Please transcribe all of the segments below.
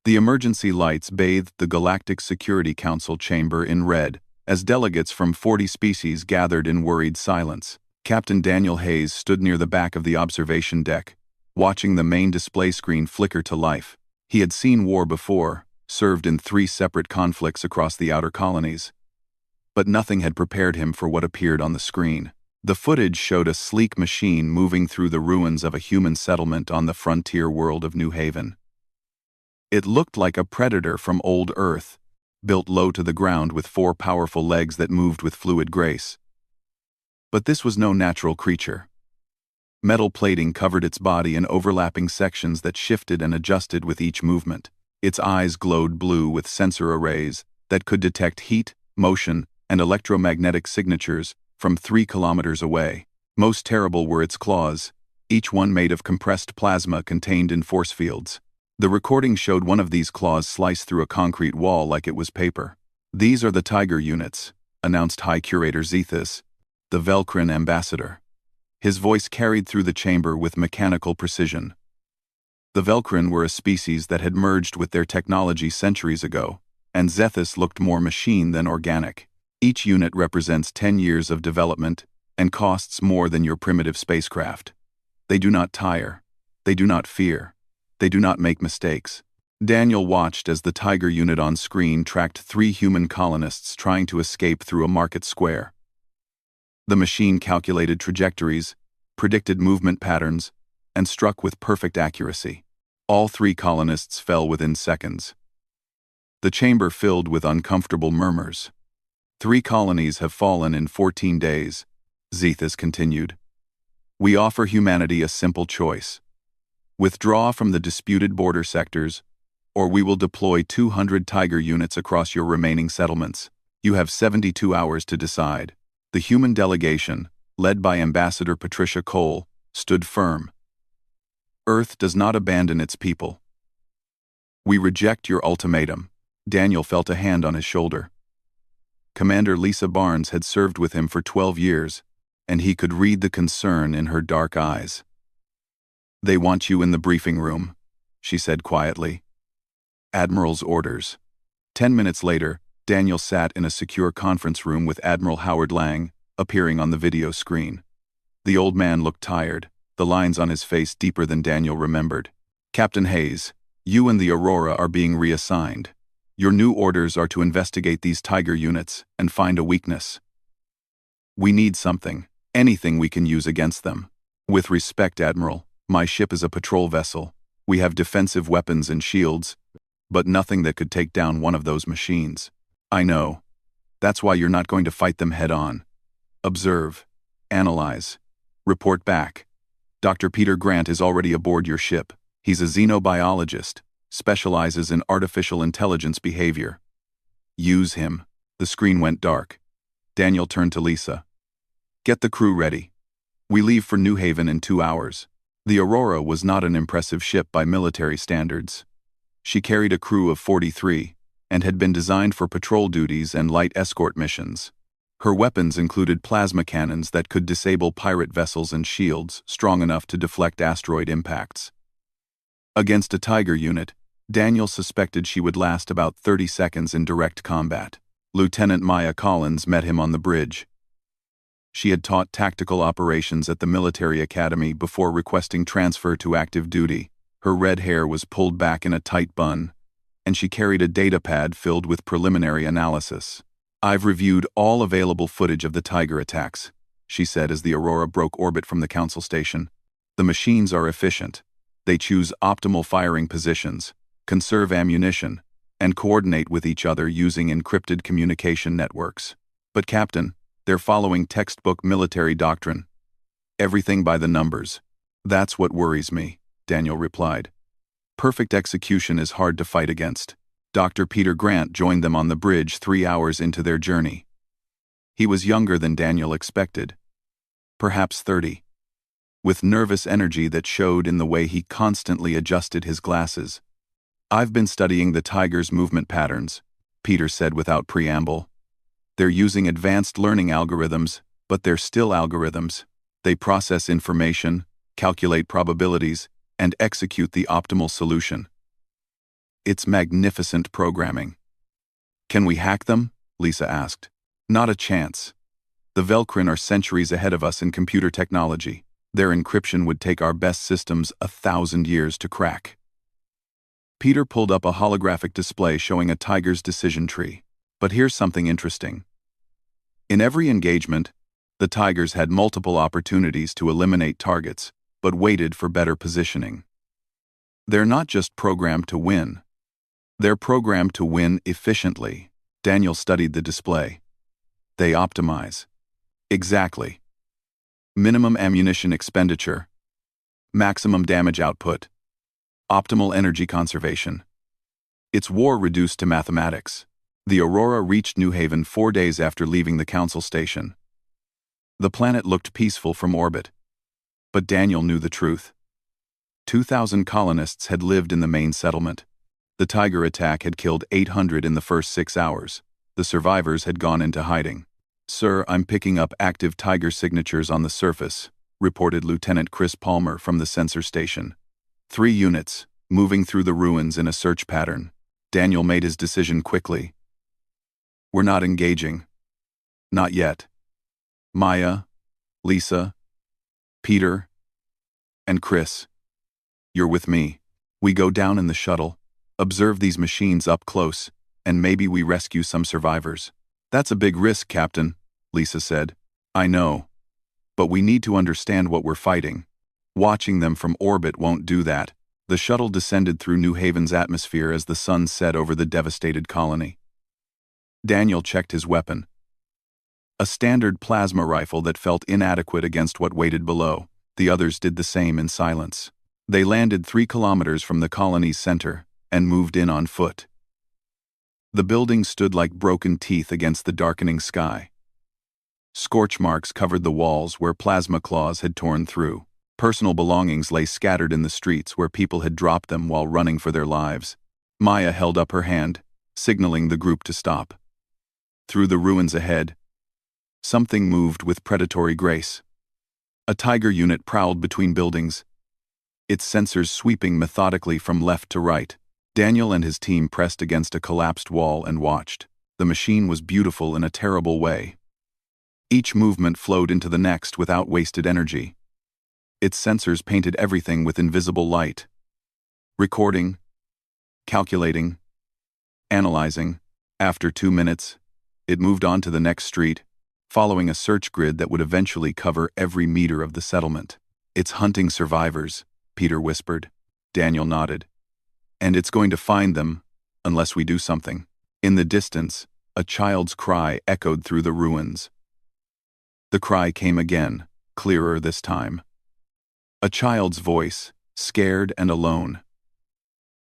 The emergency lights bathed the Galactic Security Council chamber in red, as delegates from 40 species gathered in worried silence. Captain Daniel Hayes stood near the back of the observation deck, watching the main display screen flicker to life. He had seen war before, served in 3 separate conflicts across the outer colonies. But nothing had prepared him for what appeared on the screen. The footage showed a sleek machine moving through the ruins of a human settlement on the frontier world of New Haven. It looked like a predator from old Earth, built low to the ground with 4 powerful legs that moved with fluid grace. But this was no natural creature. Metal plating covered its body in overlapping sections that shifted and adjusted with each movement. Its eyes glowed blue with sensor arrays that could detect heat, motion, and electromagnetic signatures from 3 kilometers away. Most terrible were its claws, each one made of compressed plasma contained in force fields. The recording showed one of these claws slice through a concrete wall like it was paper. "These are the Tiger units," announced High Curator Zethus, the Velcrin ambassador. His voice carried through the chamber with mechanical precision. The Velcrin were a species that had merged with their technology centuries ago, and Zethus looked more machine than organic. Each unit represents 10 years of development and costs more than your primitive spacecraft. They do not tire. They do not fear. They do not make mistakes. Daniel watched as the Tiger unit on screen tracked 3 human colonists trying to escape through a market square. The machine calculated trajectories, predicted movement patterns, and struck with perfect accuracy. All 3 colonists fell within seconds. The chamber filled with uncomfortable murmurs. 3 colonies have fallen in 14 days, Zethus continued. We offer humanity a simple choice. Withdraw from the disputed border sectors, or we will deploy 200 Tiger units across your remaining settlements. You have 72 hours to decide. The human delegation, led by Ambassador Patricia Cole, stood firm. Earth does not abandon its people. We reject your ultimatum. Daniel felt a hand on his shoulder. Commander Lisa Barnes had served with him for 12 years, and he could read the concern in her dark eyes. They want you in the briefing room, she said quietly. Admiral's orders. 10 minutes later, Daniel sat in a secure conference room with Admiral Howard Lang, appearing on the video screen. The old man looked tired, the lines on his face deeper than Daniel remembered. Captain Hayes, you and the Aurora are being reassigned. Your new orders are to investigate these Tiger units and find a weakness. We need something, anything we can use against them. With respect, Admiral, my ship is a patrol vessel. We have defensive weapons and shields, but nothing that could take down one of those machines. I know. That's why you're not going to fight them head-on. Observe. Analyze. Report back. Dr. Peter Grant is already aboard your ship. He's a xenobiologist, specializes in artificial intelligence behavior. Use him. The screen went dark. Daniel turned to Lisa. Get the crew ready. We leave for New Haven in 2 hours. The Aurora was not an impressive ship by military standards. She carried a crew of 43 and had been designed for patrol duties and light escort missions. Her weapons included plasma cannons that could disable pirate vessels and shields strong enough to deflect asteroid impacts. Against a Tiger unit, Daniel suspected she would last about 30 seconds in direct combat. Lieutenant Maya Collins met him on the bridge. She had taught tactical operations at the military academy before requesting transfer to active duty. Her red hair was pulled back in a tight bun, and she carried a data pad filled with preliminary analysis. I've reviewed all available footage of the Tiger attacks, she said as the Aurora broke orbit from the council station. The machines are efficient. They choose optimal firing positions, conserve ammunition, and coordinate with each other using encrypted communication networks. But Captain, they're following textbook military doctrine. Everything by the numbers. That's what worries me, Daniel replied. Perfect execution is hard to fight against. Dr. Peter Grant joined them on the bridge 3 hours into their journey. He was younger than Daniel expected. Perhaps 30. With nervous energy that showed in the way he constantly adjusted his glasses. I've been studying the Tiger's movement patterns, Peter said without preamble. They're using advanced learning algorithms, but they're still algorithms. They process information, calculate probabilities, and execute the optimal solution. It's magnificent programming. Can we hack them? Lisa asked. Not a chance. The Velcrin are centuries ahead of us in computer technology. Their encryption would take our best systems 1,000 years to crack. Peter pulled up a holographic display showing a tiger's decision tree. But here's something interesting. In every engagement, the tigers had multiple opportunities to eliminate targets, but waited for better positioning. They're not just programmed to win. They're programmed to win efficiently. Daniel studied the display. They optimize. Exactly. Minimum ammunition expenditure. Maximum damage output. Optimal energy conservation. It's war reduced to mathematics. The Aurora reached New Haven 4 days after leaving the Council Station. The planet looked peaceful from orbit. But Daniel knew the truth. 2,000 colonists had lived in the main settlement. The Tiger attack had killed 800 in the first 6 hours. The survivors had gone into hiding. "Sir, I'm picking up active Tiger signatures on the surface," reported Lieutenant Chris Palmer from the sensor station. 3 units, moving through the ruins in a search pattern. Daniel made his decision quickly. "We're not engaging. Not yet. Maya, Lisa, Peter, and Chris. You're with me. We go down in the shuttle, observe these machines up close, and maybe we rescue some survivors." "That's a big risk, Captain," Lisa said. "I know. But we need to understand what we're fighting. Watching them from orbit won't do that." The shuttle descended through New Haven's atmosphere as the sun set over the devastated colony. Daniel checked his weapon. A standard plasma rifle that felt inadequate against what waited below. The others did the same in silence. They landed 3 kilometers from the colony's center and moved in on foot. The buildings stood like broken teeth against the darkening sky. Scorch marks covered the walls where plasma claws had torn through. Personal belongings lay scattered in the streets where people had dropped them while running for their lives. Maya held up her hand, signaling the group to stop. Through the ruins ahead, something moved with predatory grace. A Tiger unit prowled between buildings, its sensors sweeping methodically from left to right. Daniel and his team pressed against a collapsed wall and watched. The machine was beautiful in a terrible way. Each movement flowed into the next without wasted energy. Its sensors painted everything with invisible light. Recording, calculating, analyzing. After 2 minutes, it moved on to the next street, following a search grid that would eventually cover every meter of the settlement. "It's hunting survivors," Peter whispered. Daniel nodded. "And it's going to find them, unless we do something." In the distance, a child's cry echoed through the ruins. The cry came again, clearer this time. A child's voice, scared and alone.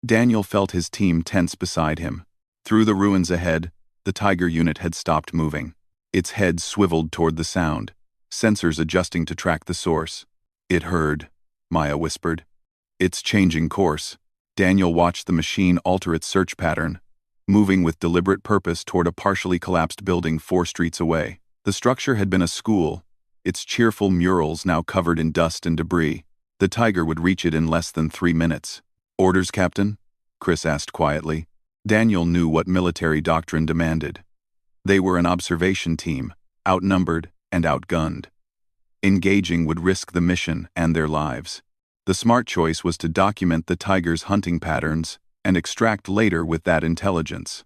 Daniel felt his team tense beside him. Through the ruins ahead, the Tiger unit had stopped moving. Its head swiveled toward the sound, sensors adjusting to track the source. "It heard," Maya whispered. "It's changing course." Daniel watched the machine alter its search pattern, moving with deliberate purpose toward a partially collapsed building 4 streets away. The structure had been a school, its cheerful murals now covered in dust and debris. The Tiger would reach it in less than 3 minutes. "Orders, Captain?" Chris asked quietly. Daniel knew what military doctrine demanded. They were an observation team, outnumbered and outgunned. Engaging would risk the mission and their lives. The smart choice was to document the Tiger's hunting patterns and extract later with that intelligence.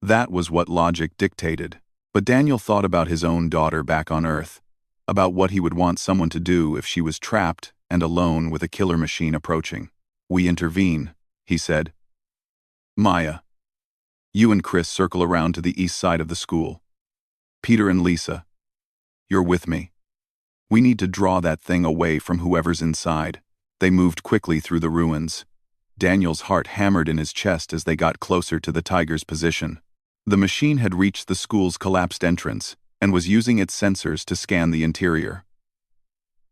That was what logic dictated. But Daniel thought about his own daughter back on Earth, about what he would want someone to do if she was trapped and alone with a killer machine approaching. "We intervene," he said. "Maya, you and Chris circle around to the east side of the school. Peter and Lisa, you're with me. We need to draw that thing away from whoever's inside." They moved quickly through the ruins. Daniel's heart hammered in his chest as they got closer to the Tiger's position. The machine had reached the school's collapsed entrance and was using its sensors to scan the interior.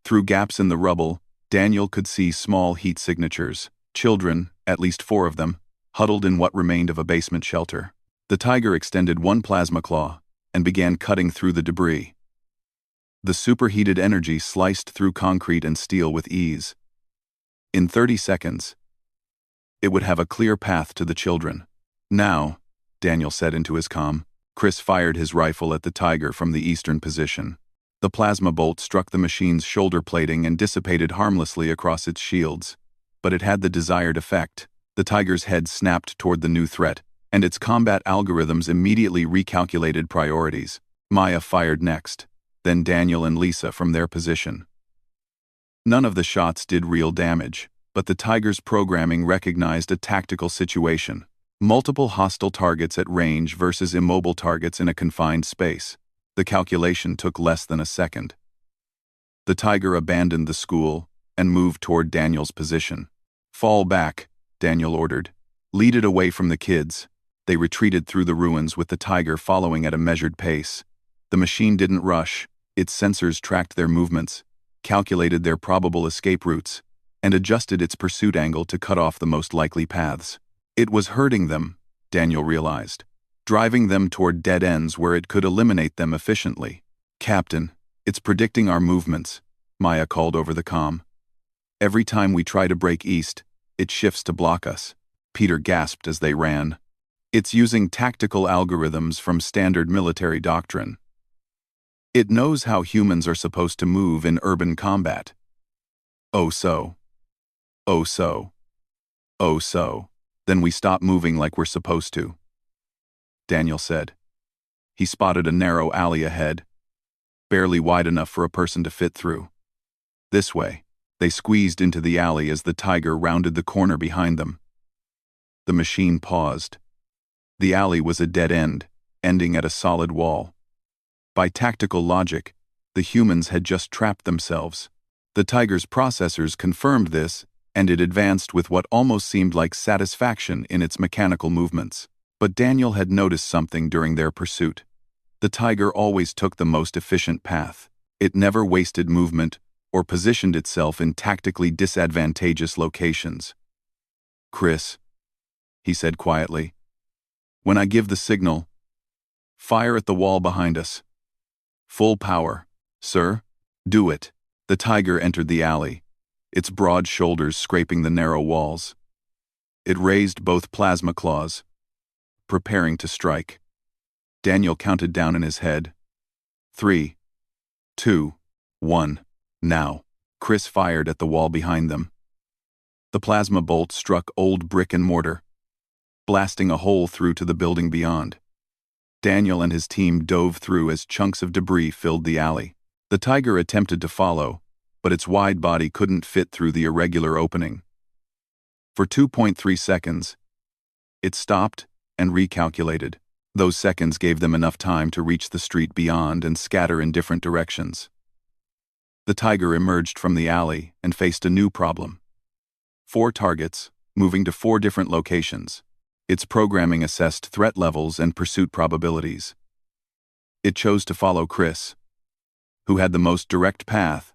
Through gaps in the rubble, Daniel could see small heat signatures. Children, at least 4 of them, huddled in what remained of a basement shelter. The Tiger extended one plasma claw and began cutting through the debris. The superheated energy sliced through concrete and steel with ease. In 30 seconds, It would have a clear path to the children. Now, Daniel said into his comm. Chris fired his rifle at the tiger from the eastern position. The plasma bolt struck the machine's shoulder plating and dissipated harmlessly across its shields. But it had the desired effect. The tiger's head snapped toward the new threat, and its combat algorithms immediately recalculated priorities. Maya fired next, then Daniel and Lisa from their position. None of the shots did real damage, but the tiger's programming recognized a tactical situation. Multiple hostile targets at range versus immobile targets in a confined space. The calculation took less than a second. The tiger abandoned the school and moved toward Daniel's position. "Fall back," Daniel ordered. "Lead it away from the kids." They retreated through the ruins with the tiger following at a measured pace. The machine didn't rush. Its sensors tracked their movements, calculated their probable escape routes, and adjusted its pursuit angle to cut off the most likely paths. It was hurting them, Daniel realized, driving them toward dead ends where it could eliminate them efficiently. "Captain, it's predicting our movements," Maya called over the comm. "Every time we try to break east, it shifts to block us." Peter gasped as they ran. "It's using tactical algorithms from standard military doctrine. It knows how humans are supposed to move in urban combat." "Oh so. Oh so. Oh so. Then we stop moving like we're supposed to," Daniel said. He spotted a narrow alley ahead, barely wide enough for a person to fit through. "This way." They squeezed into the alley as the tiger rounded the corner behind them. The machine paused. The alley was a dead end, ending at a solid wall. By tactical logic, the humans had just trapped themselves. The tiger's processors confirmed this, and it advanced with what almost seemed like satisfaction in its mechanical movements. But Daniel had noticed something during their pursuit. The tiger always took the most efficient path. It never wasted movement or positioned itself in tactically disadvantageous locations. "Chris," he said quietly, "when I give the signal, fire at the wall behind us. Full power." "Sir?" "Do it." The tiger entered the alley, its broad shoulders scraping the narrow walls. It raised both plasma claws, preparing to strike. Daniel counted down in his head. 3, 2, 1. Now. Chris fired at the wall behind them. The plasma bolt struck old brick and mortar, blasting a hole through to the building beyond. Daniel and his team dove through as chunks of debris filled the alley. The tiger attempted to follow, but its wide body couldn't fit through the irregular opening. For 2.3 seconds, it stopped and recalculated. Those seconds gave them enough time to reach the street beyond and scatter in different directions. The tiger emerged from the alley and faced a new problem. 4 targets, moving to 4 different locations. Its programming assessed threat levels and pursuit probabilities. It chose to follow Chris, who had the most direct path,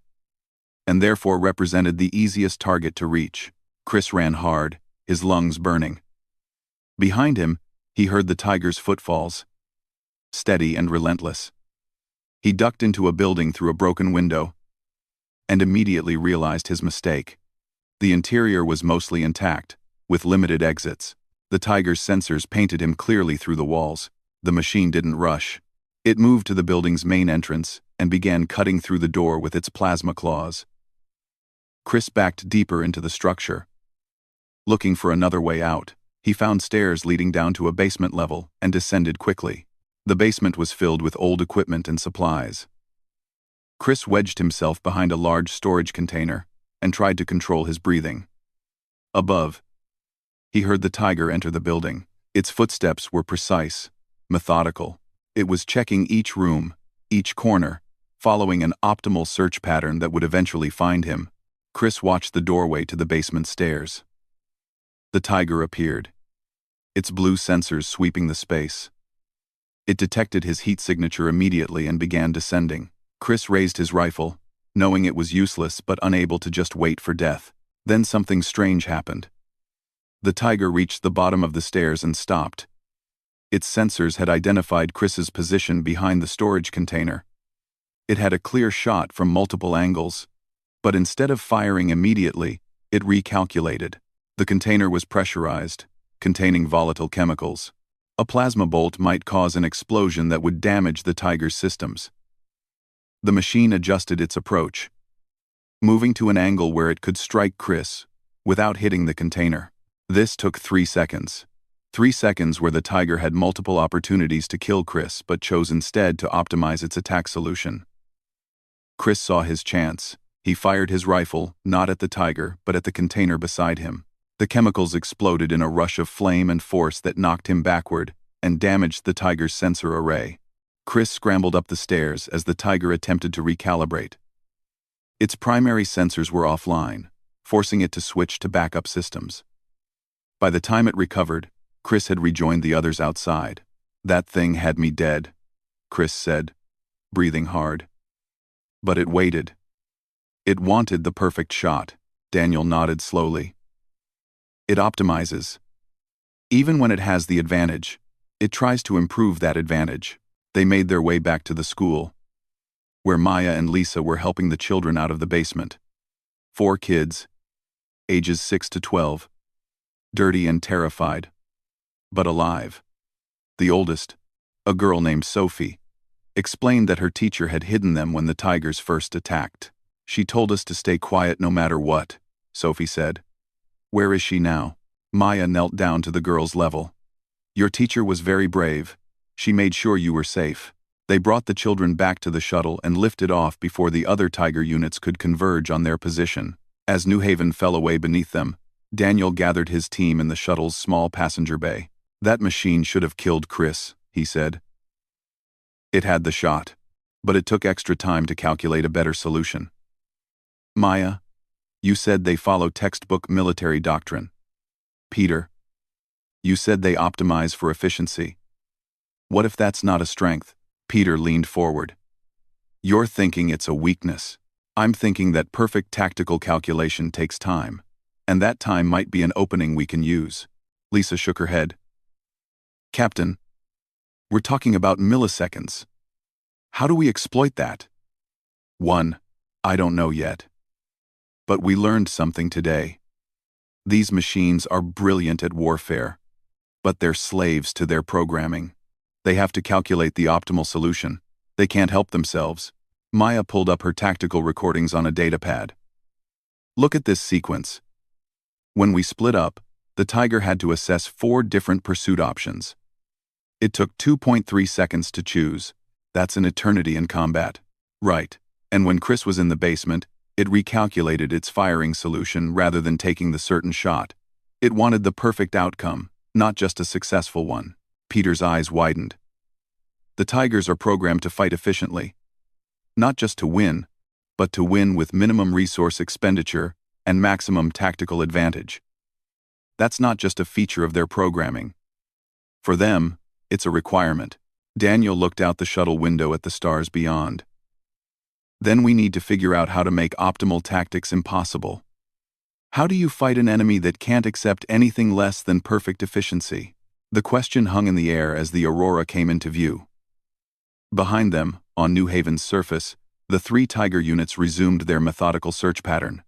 and therefore represented the easiest target to reach. Chris ran hard, his lungs burning. Behind him, he heard the tiger's footfalls, steady and relentless. He ducked into a building through a broken window, and immediately realized his mistake. The interior was mostly intact, with limited exits. The tiger's sensors painted him clearly through the walls. The machine didn't rush. It moved to the building's main entrance and began cutting through the door with its plasma claws. Chris backed deeper into the structure. Looking for another way out, he found stairs leading down to a basement level and descended quickly. The basement was filled with old equipment and supplies. Chris wedged himself behind a large storage container and tried to control his breathing. Above, he heard the tiger enter the building. Its footsteps were precise, methodical. It was checking each room, each corner, following an optimal search pattern that would eventually find him. Chris watched the doorway to the basement stairs. The tiger appeared, its blue sensors sweeping the space. It detected his heat signature immediately and began descending. Chris raised his rifle, knowing it was useless but unable to just wait for death. Then something strange happened. The tiger reached the bottom of the stairs and stopped. Its sensors had identified Chris's position behind the storage container. It had a clear shot from multiple angles, but instead of firing immediately, it recalculated. The container was pressurized, containing volatile chemicals. A plasma bolt might cause an explosion that would damage the tiger's systems. The machine adjusted its approach, moving to an angle where it could strike Chris without hitting the container. This took 3 seconds. 3 seconds where the tiger had multiple opportunities to kill Chris but chose instead to optimize its attack solution. Chris saw his chance. He fired his rifle, not at the tiger, but at the container beside him. The chemicals exploded in a rush of flame and force that knocked him backward and damaged the tiger's sensor array. Chris scrambled up the stairs as the tiger attempted to recalibrate. Its primary sensors were offline, forcing it to switch to backup systems. By the time it recovered, Chris had rejoined the others outside. "That thing had me dead," Chris said, breathing hard. But it waited. It wanted the perfect shot. Daniel nodded slowly. It optimizes. Even when it has the advantage, it tries to improve that advantage. They made their way back to the school, where Maya and Lisa were helping the children out of the basement. 4 kids, ages 6 to 12, dirty and terrified, but alive. The oldest, a girl named Sophie, explained that her teacher had hidden them when the tigers first attacked. "She told us to stay quiet no matter what," Sophie said. "Where is she now?" Maya knelt down to the girl's level. "Your teacher was very brave. She made sure you were safe." They brought the children back to the shuttle and lifted off before the other tiger units could converge on their position. As New Haven fell away beneath them, Daniel gathered his team in the shuttle's small passenger bay. "That machine should have killed Chris," he said. "It had the shot, but it took extra time to calculate a better solution." "Maya, you said they follow textbook military doctrine." "Peter, you said they optimize for efficiency. What if that's not a strength?" Peter leaned forward. "You're thinking it's a weakness. I'm thinking that perfect tactical calculation takes time, and that time might be an opening we can use." Lisa shook her head. "Captain, we're talking about milliseconds. How do we exploit that?" "1, I don't know yet. But we learned something today. These machines are brilliant at warfare, but they're slaves to their programming. They have to calculate the optimal solution. They can't help themselves." Maya pulled up her tactical recordings on a datapad. "Look at this sequence. When we split up, the tiger had to assess 4 different pursuit options. It took 2.3 seconds to choose. That's an eternity in combat." "Right. And when Chris was in the basement, it recalculated its firing solution rather than taking the certain shot. It wanted the perfect outcome, not just a successful one." Peter's eyes widened. "The tigers are programmed to fight efficiently. Not just to win, but to win with minimum resource expenditure and maximum tactical advantage. That's not just a feature of their programming. For them, it's a requirement." Daniel looked out the shuttle window at the stars beyond. "Then we need to figure out how to make optimal tactics impossible. How do you fight an enemy that can't accept anything less than perfect efficiency?" The question hung in the air as the Aurora came into view. Behind them, on New Haven's surface, the 3 tiger units resumed their methodical search pattern.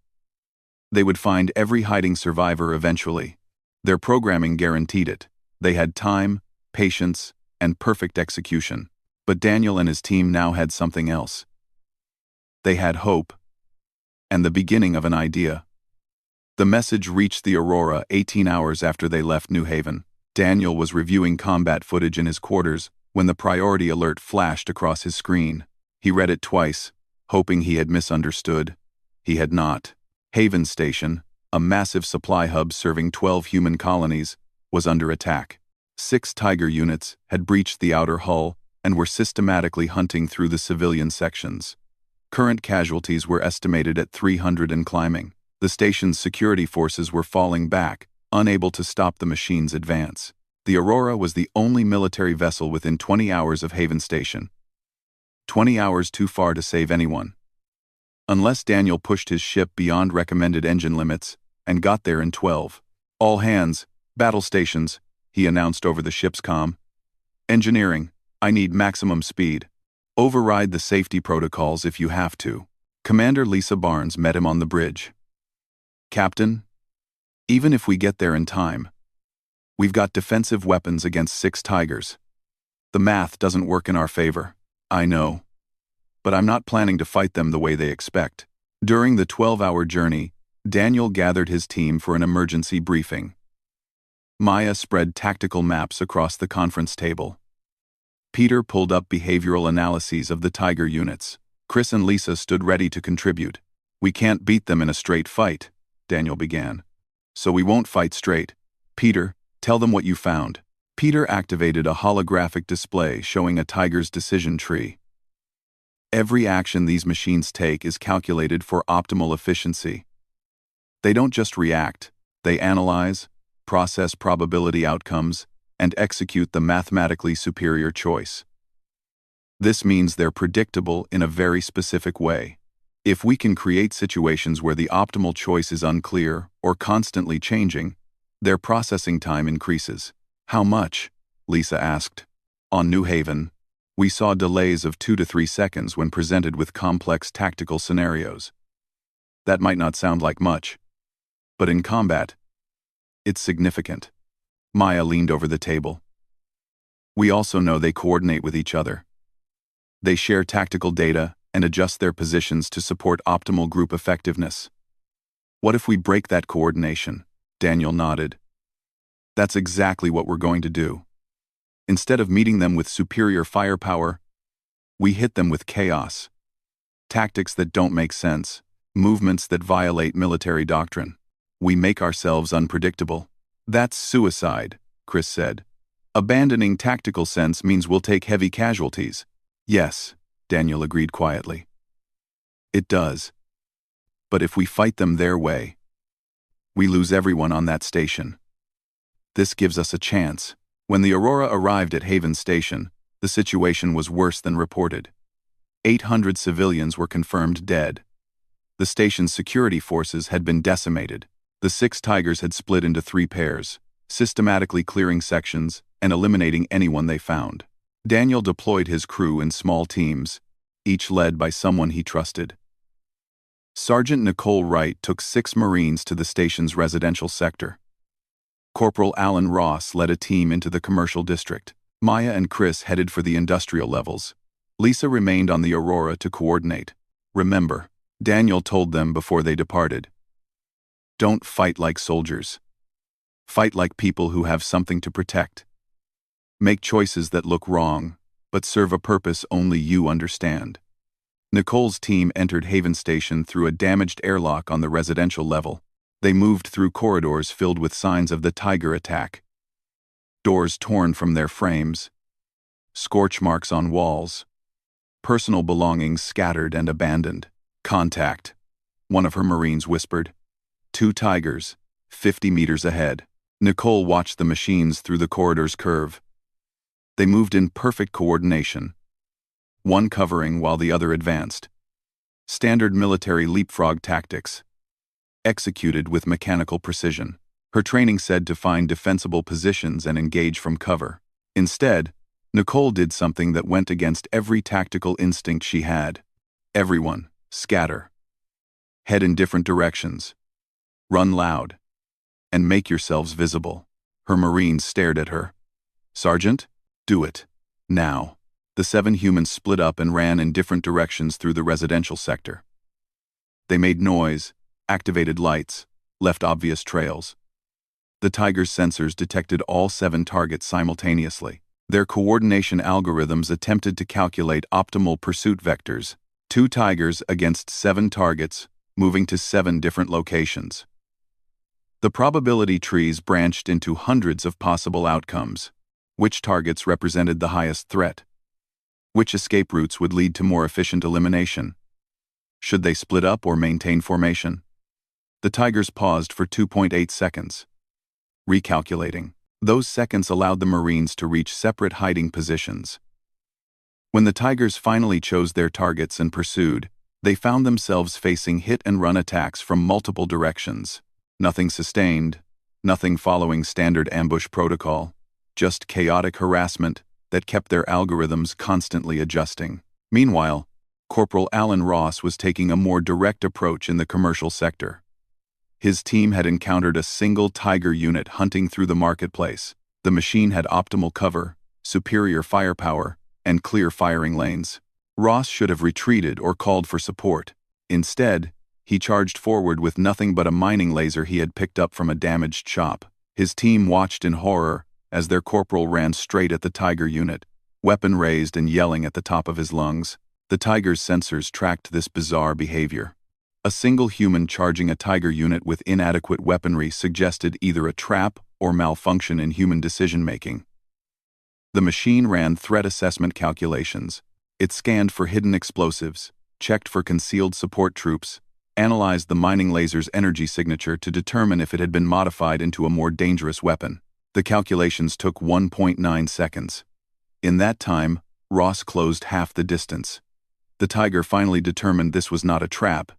They would find every hiding survivor eventually. Their programming guaranteed it. They had time, patience, and perfect execution. But Daniel and his team now had something else. They had hope, and the beginning of an idea. The message reached the Aurora 18 hours after they left New Haven. Daniel was reviewing combat footage in his quarters when the priority alert flashed across his screen. He read it twice, hoping he had misunderstood. He had not. Haven Station, a massive supply hub serving 12 human colonies, was under attack. 6 Tiger units had breached the outer hull and were systematically hunting through the civilian sections. Current casualties were estimated at 300 and climbing. The station's security forces were falling back, unable to stop the machine's advance. The Aurora was the only military vessel within 20 hours of Haven Station. 20 hours too far to save anyone. Unless Daniel pushed his ship beyond recommended engine limits and got there in 12. "All hands, battle stations," he announced over the ship's comm. "Engineering, I need maximum speed. Override the safety protocols if you have to." Commander Lisa Barnes met him on the bridge. "Captain, Even if we get there in time, we've got defensive weapons against 6 tigers. The math doesn't work in our favor. I know. But I'm not planning to fight them the way they expect. During the 12-hour journey, Daniel gathered his team for an emergency briefing. Maya spread tactical maps across the conference table. Peter pulled up behavioral analyses of the tiger units. Chris and Lisa stood ready to contribute. We can't beat them in a straight fight, Daniel began. So we won't fight straight. Peter, tell them what you found. Peter activated a holographic display showing a tiger's decision tree. Every action these machines take is calculated for optimal efficiency. They don't just react, they analyze, process probability outcomes, and execute the mathematically superior choice. This means they're predictable in a very specific way. If we can create situations where the optimal choice is unclear or constantly changing, their processing time increases. How much? Lisa asked. On New Haven, we saw delays of 2 to 3 seconds when presented with complex tactical scenarios. That might not sound like much, but in combat, it's significant. Maya leaned over the table. We also know they coordinate with each other. They share tactical data and adjust their positions to support optimal group effectiveness. What if we break that coordination? Daniel nodded. That's exactly what we're going to do. Instead of meeting them with superior firepower, we hit them with chaos. Tactics that don't make sense, movements that violate military doctrine. We make ourselves unpredictable. That's suicide, Chris said. Abandoning tactical sense means we'll take heavy casualties. Yes, Daniel agreed quietly. It does. But if we fight them their way, we lose everyone on that station. This gives us a chance. When the Aurora arrived at Haven Station, the situation was worse than reported. 800 civilians were confirmed dead. The station's security forces had been decimated. The 6 tigers had split into 3 pairs, systematically clearing sections and eliminating anyone they found. Daniel deployed his crew in small teams, each led by someone he trusted. Sergeant Nicole Wright took 6 Marines to the station's residential sector. Corporal Alan Ross led a team into the commercial district. Maya and Chris headed for the industrial levels. Lisa remained on the Aurora to coordinate. Remember, Daniel told them before they departed. Don't fight like soldiers. Fight like people who have something to protect. Make choices that look wrong, but serve a purpose only you understand. Nicole's team entered Haven Station through a damaged airlock on the residential level. They moved through corridors filled with signs of the tiger attack. Doors torn from their frames, scorch marks on walls, personal belongings scattered and abandoned. Contact, one of her Marines whispered. 2 tigers, 50 meters ahead. Nicole watched the machines through the corridor's curve. They moved in perfect coordination, one covering while the other advanced. Standard military leapfrog tactics, executed with mechanical precision. Her training said to find defensible positions and engage from cover. Instead, Nicole did something that went against every tactical instinct she had. Everyone, scatter. Head in different directions. Run loud. And make yourselves visible. Her Marines stared at her. Sergeant, do it. Now. The 7 humans split up and ran in different directions through the residential sector. They made noise, activated lights, left obvious trails. The tiger's sensors detected all 7 targets simultaneously. Their coordination algorithms attempted to calculate optimal pursuit vectors. 2 tigers against 7 targets, moving to 7 different locations. The probability trees branched into hundreds of possible outcomes. Which targets represented the highest threat? Which escape routes would lead to more efficient elimination? Should they split up or maintain formation? The tigers paused for 2.8 seconds. Recalculating. Those seconds allowed the Marines to reach separate hiding positions. When the tigers finally chose their targets and pursued, they found themselves facing hit-and-run attacks from multiple directions. Nothing sustained, nothing following standard ambush protocol, just chaotic harassment that kept their algorithms constantly adjusting. Meanwhile, Corporal Alan Ross was taking a more direct approach in the commercial sector. His team had encountered a single Tiger unit hunting through the marketplace. The machine had optimal cover, superior firepower, and clear firing lanes. Ross should have retreated or called for support. Instead, he charged forward with nothing but a mining laser he had picked up from a damaged shop. His team watched in horror as their corporal ran straight at the Tiger unit, weapon raised and yelling at the top of his lungs. The Tiger's sensors tracked this bizarre behavior. A single human charging a Tiger unit with inadequate weaponry suggested either a trap or malfunction in human decision-making. The machine ran threat assessment calculations. It scanned for hidden explosives, checked for concealed support troops, analyzed the mining laser's energy signature to determine if it had been modified into a more dangerous weapon. The calculations took 1.9 seconds. In that time, Ross closed half the distance. The Tiger finally determined this was not a trap,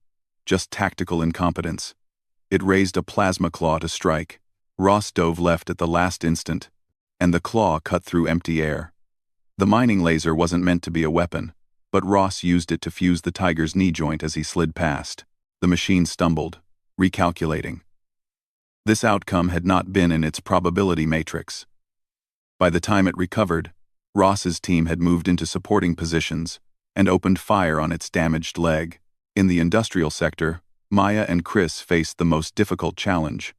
just tactical incompetence. It raised a plasma claw to strike. Ross dove left at the last instant, and the claw cut through empty air. The mining laser wasn't meant to be a weapon, but Ross used it to fuse the Tiger's knee joint as he slid past. The machine stumbled, recalculating. This outcome had not been in its probability matrix. By the time it recovered, Ross's team had moved into supporting positions and opened fire on its damaged leg. In the industrial sector, Maya and Chris faced the most difficult challenge.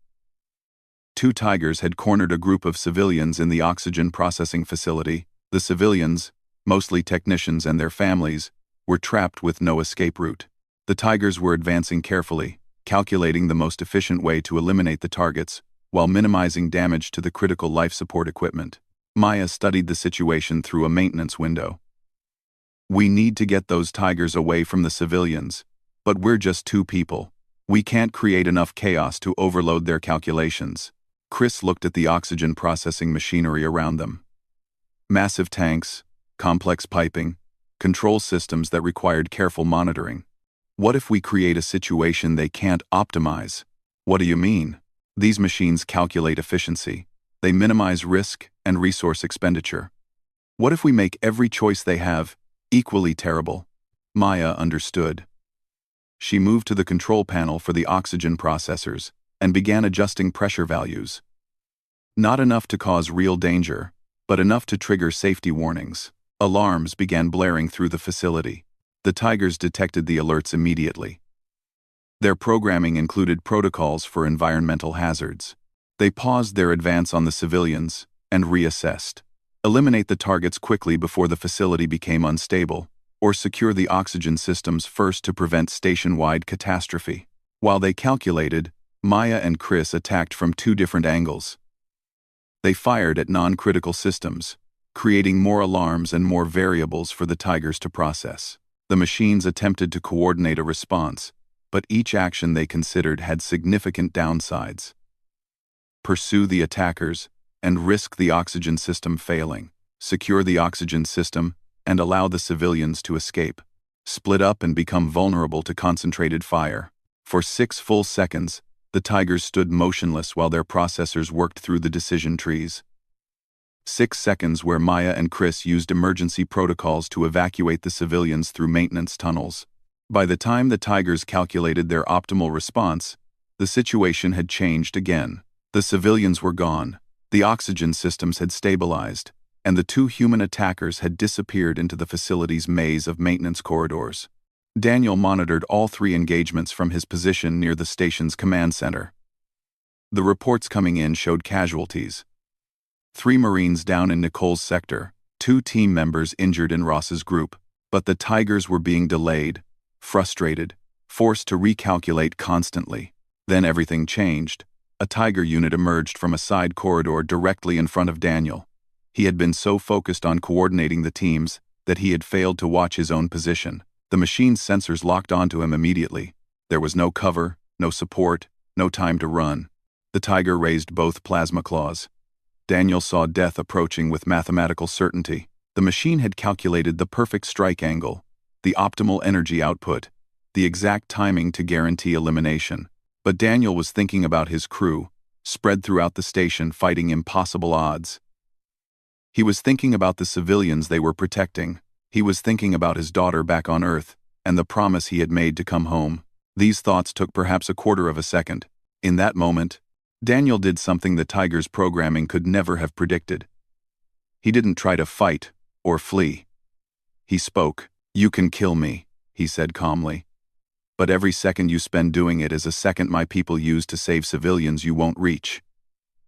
Two Tigers had cornered a group of civilians in the oxygen processing facility. The civilians, mostly technicians and their families, were trapped with no escape route. The Tigers were advancing carefully, calculating the most efficient way to eliminate the targets, while minimizing damage to the critical life support equipment. Maya studied the situation through a maintenance window. "We need to get those Tigers away from the civilians, but we're just two people. We can't create enough chaos to overload their calculations." Chris looked at the oxygen processing machinery around them. Massive tanks, complex piping, control systems that required careful monitoring. "What if we create a situation they can't optimize?" "What do you mean?" "These machines calculate efficiency. They minimize risk and resource expenditure. What if we make every choice they have equally terrible?" Maya understood. She moved to the control panel for the oxygen processors and began adjusting pressure values. Not enough to cause real danger, but enough to trigger safety warnings. Alarms began blaring through the facility. The Tigers detected the alerts immediately. Their programming included protocols for environmental hazards. They paused their advance on the civilians and reassessed. Eliminate the targets quickly before the facility became unstable, or secure the oxygen systems first to prevent station-wide catastrophe. While they calculated, Maya and Chris attacked from two different angles. They fired at non-critical systems, creating more alarms and more variables for the Tigers to process. The machines attempted to coordinate a response, but each action they considered had significant downsides. Pursue the attackers and risk the oxygen system failing. Secure the oxygen system and allow the civilians to escape. Split up and become vulnerable to concentrated fire. For 6 full seconds, the Tigers stood motionless while their processors worked through the decision trees. 6 seconds where Maya and Chris used emergency protocols to evacuate the civilians through maintenance tunnels. By the time the Tigers calculated their optimal response, the situation had changed again. The civilians were gone, the oxygen systems had stabilized, and the two human attackers had disappeared into the facility's maze of maintenance corridors. Daniel monitored all 3 engagements from his position near the station's command center. The reports coming in showed casualties. 3 Marines down in Nicole's sector, 2 team members injured in Ross's group, but the Tigers were being delayed, frustrated, forced to recalculate constantly. Then everything changed. A Tiger unit emerged from a side corridor directly in front of Daniel. He had been so focused on coordinating the teams that he had failed to watch his own position. The machine's sensors locked onto him immediately. There was no cover, no support, no time to run. The Tiger raised both plasma claws. Daniel saw death approaching with mathematical certainty. The machine had calculated the perfect strike angle, the optimal energy output, the exact timing to guarantee elimination. But Daniel was thinking about his crew, spread throughout the station fighting impossible odds. He was thinking about the civilians they were protecting. He was thinking about his daughter back on Earth, and the promise he had made to come home. These thoughts took perhaps a quarter of a second. In that moment, Daniel did something the tiger's programming could never have predicted. He didn't try to fight or flee. He spoke. "You can kill me," he said calmly. "But every second you spend doing it is a second my people use to save civilians you won't reach.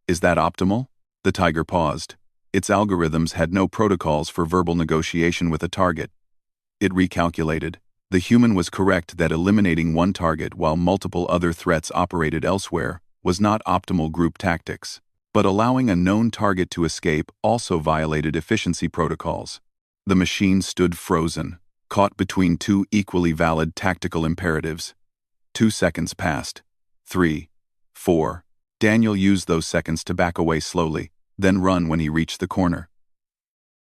Is that optimal?" The tiger paused. Its algorithms had no protocols for verbal negotiation with a target. It recalculated. The human was correct that eliminating one target while multiple other threats operated elsewhere was not optimal group tactics. But allowing a known target to escape also violated efficiency protocols. The machine stood frozen, caught between two equally valid tactical imperatives. 2 seconds passed. 3, 4. Daniel used those seconds to back away slowly, then run when he reached the corner.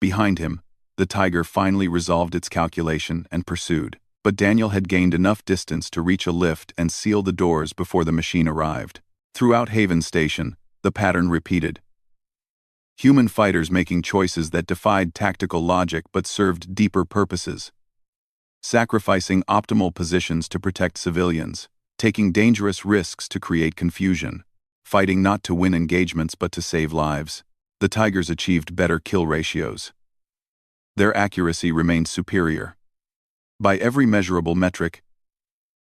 Behind him, the tiger finally resolved its calculation and pursued. But Daniel had gained enough distance to reach a lift and seal the doors before the machine arrived. Throughout Haven Station, the pattern repeated. Human fighters making choices that defied tactical logic but served deeper purposes. Sacrificing optimal positions to protect civilians, taking dangerous risks to create confusion, fighting not to win engagements but to save lives. The Tigers achieved better kill ratios. Their accuracy remained superior. By every measurable metric,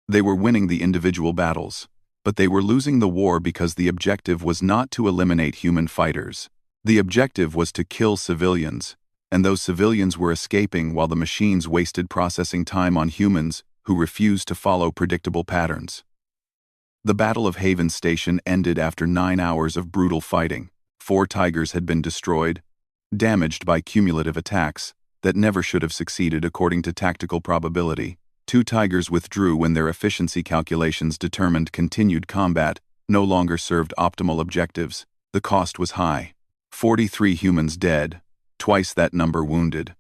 they were winning the individual battles, but they were losing the war because the objective was not to eliminate human fighters. The objective was to kill civilians, and those civilians were escaping while the machines wasted processing time on humans who refused to follow predictable patterns. The Battle of Haven Station ended after 9 hours of brutal fighting. 4 Tigers had been destroyed, damaged by cumulative attacks that never should have succeeded according to tactical probability. 2 Tigers withdrew when their efficiency calculations determined continued combat no longer served optimal objectives. The cost was high. 43 humans dead, twice that number wounded.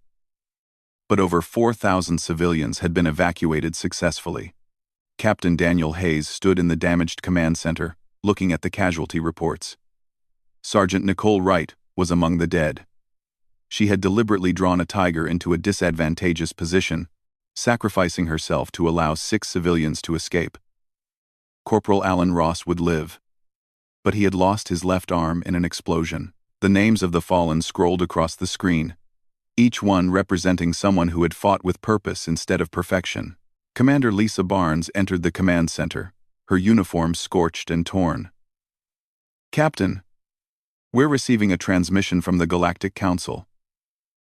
But over 4,000 civilians had been evacuated successfully. Captain Daniel Hayes stood in the damaged command center, looking at the casualty reports. Sergeant Nicole Wright was among the dead. She had deliberately drawn a tiger into a disadvantageous position, sacrificing herself to allow 6 civilians to escape. Corporal Alan Ross would live, but he had lost his left arm in an explosion. The names of the fallen scrolled across the screen, each one representing someone who had fought with purpose instead of perfection. Commander Lisa Barnes entered the command center, her uniform scorched and torn. "Captain, we're receiving a transmission from the Galactic Council.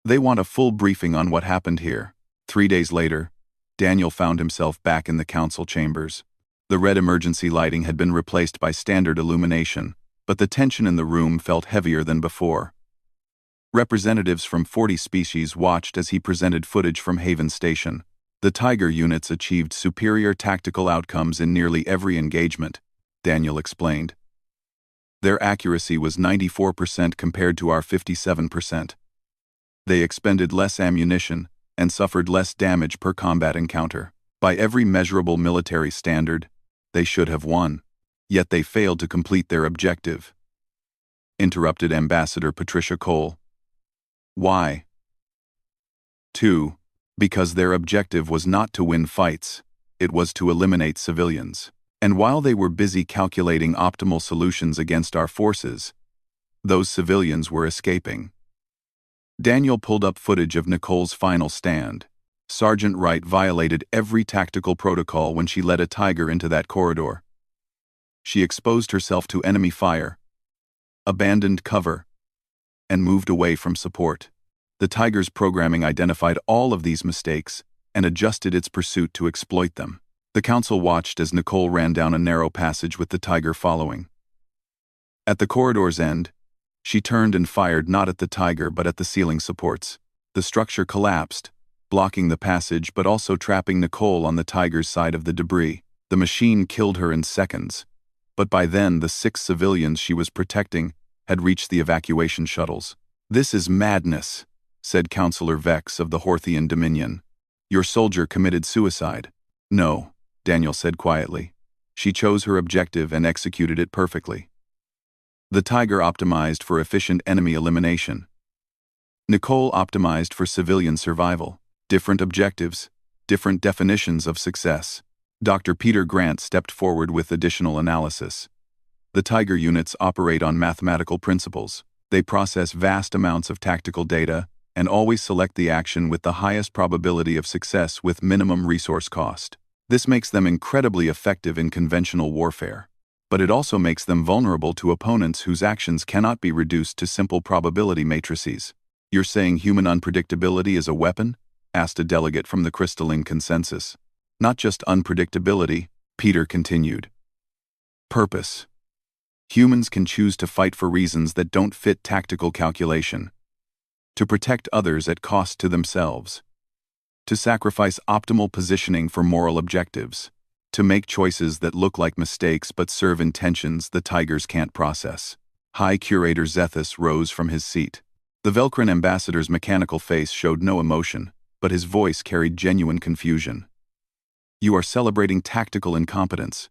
They want a full briefing on what happened here." 3 days later, Daniel found himself back in the council chambers. The red emergency lighting had been replaced by standard illumination, but the tension in the room felt heavier than before. Representatives from 40 species watched as he presented footage from Haven Station. The Tiger units achieved superior tactical outcomes in nearly every engagement, Daniel explained. Their accuracy was 94% compared to our 57%. They expended less ammunition and suffered less damage per combat encounter. By every measurable military standard, they should have won, yet they failed to complete their objective. Interrupted Ambassador Patricia Cole. Why? 2. Because their objective was not to win fights, it was to eliminate civilians. And while they were busy calculating optimal solutions against our forces, those civilians were escaping. Daniel pulled up footage of Nicole's final stand. Sergeant Wright violated every tactical protocol when she led a tiger into that corridor. She exposed herself to enemy fire, abandoned cover, and moved away from support. The tiger's programming identified all of these mistakes and adjusted its pursuit to exploit them. The council watched as Nicole ran down a narrow passage with the tiger following. At the corridor's end, she turned and fired not at the tiger but at the ceiling supports. The structure collapsed, blocking the passage but also trapping Nicole on the tiger's side of the debris. The machine killed her in seconds, but by then the 6 civilians she was protecting had reached the evacuation shuttles. "This is madness," said Councillor Vex of the Horthian Dominion. "Your soldier committed suicide." "No," Daniel said quietly. "She chose her objective and executed it perfectly." The tiger optimized for efficient enemy elimination. Nicole optimized for civilian survival. Different objectives, different definitions of success. Dr. Peter Grant stepped forward with additional analysis. The Tiger units operate on mathematical principles. They process vast amounts of tactical data and always select the action with the highest probability of success with minimum resource cost. This makes them incredibly effective in conventional warfare. But it also makes them vulnerable to opponents whose actions cannot be reduced to simple probability matrices. "You're saying human unpredictability is a weapon?" asked a delegate from the crystalline consensus. "Not just unpredictability," Peter continued. "Purpose. Humans can choose to fight for reasons that don't fit tactical calculation. To protect others at cost to themselves. To sacrifice optimal positioning for moral objectives. To make choices that look like mistakes but serve intentions the Tigers can't process." High Curator Zethus rose from his seat. The Velcrin ambassador's mechanical face showed no emotion, but his voice carried genuine confusion. "You are celebrating tactical incompetence.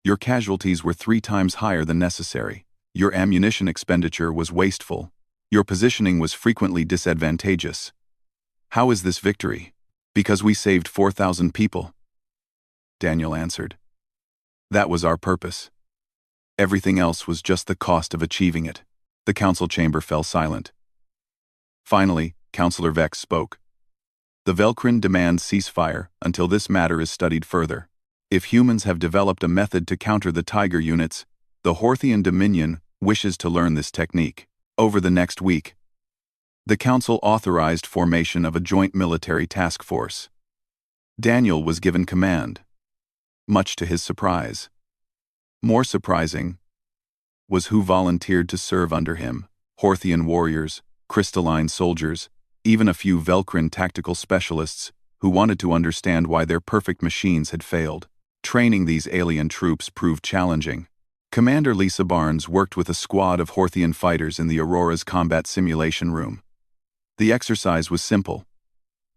Your casualties were 3 times higher than necessary. Your ammunition expenditure was wasteful. Your positioning was frequently disadvantageous. How is this victory? Because we saved 4,000 people?" Daniel answered. "That was our purpose. Everything else was just the cost of achieving it." The council chamber fell silent. Finally, Councillor Vex spoke. "The Velcrin demands ceasefire until this matter is studied further. If humans have developed a method to counter the Tiger units, the Horthian Dominion wishes to learn this technique. Over the next week, the Council authorized formation of a joint military task force. Daniel was given command, much to his surprise. More surprising was who volunteered to serve under him: Horthian warriors, crystalline soldiers, even a few Velcrin tactical specialists who wanted to understand why their perfect machines had failed. Training these alien troops proved challenging. Commander Lisa Barnes worked with a squad of Horthian fighters in the Aurora's combat simulation room. The exercise was simple.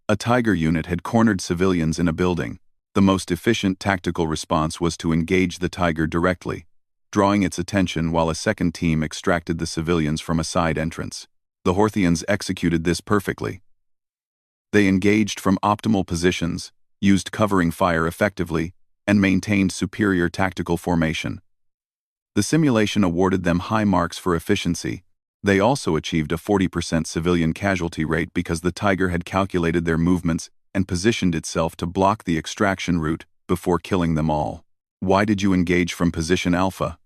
A Tiger unit had cornered civilians in a building. The most efficient tactical response was to engage the Tiger directly, drawing its attention while a second team extracted the civilians from a side entrance. The Horthians executed this perfectly. They engaged from optimal positions, used covering fire effectively, and maintained superior tactical formation. The simulation awarded them high marks for efficiency. They also achieved a 40% civilian casualty rate because the Tiger had calculated their movements and positioned itself to block the extraction route before killing them all. "Why did you engage from position Alpha?"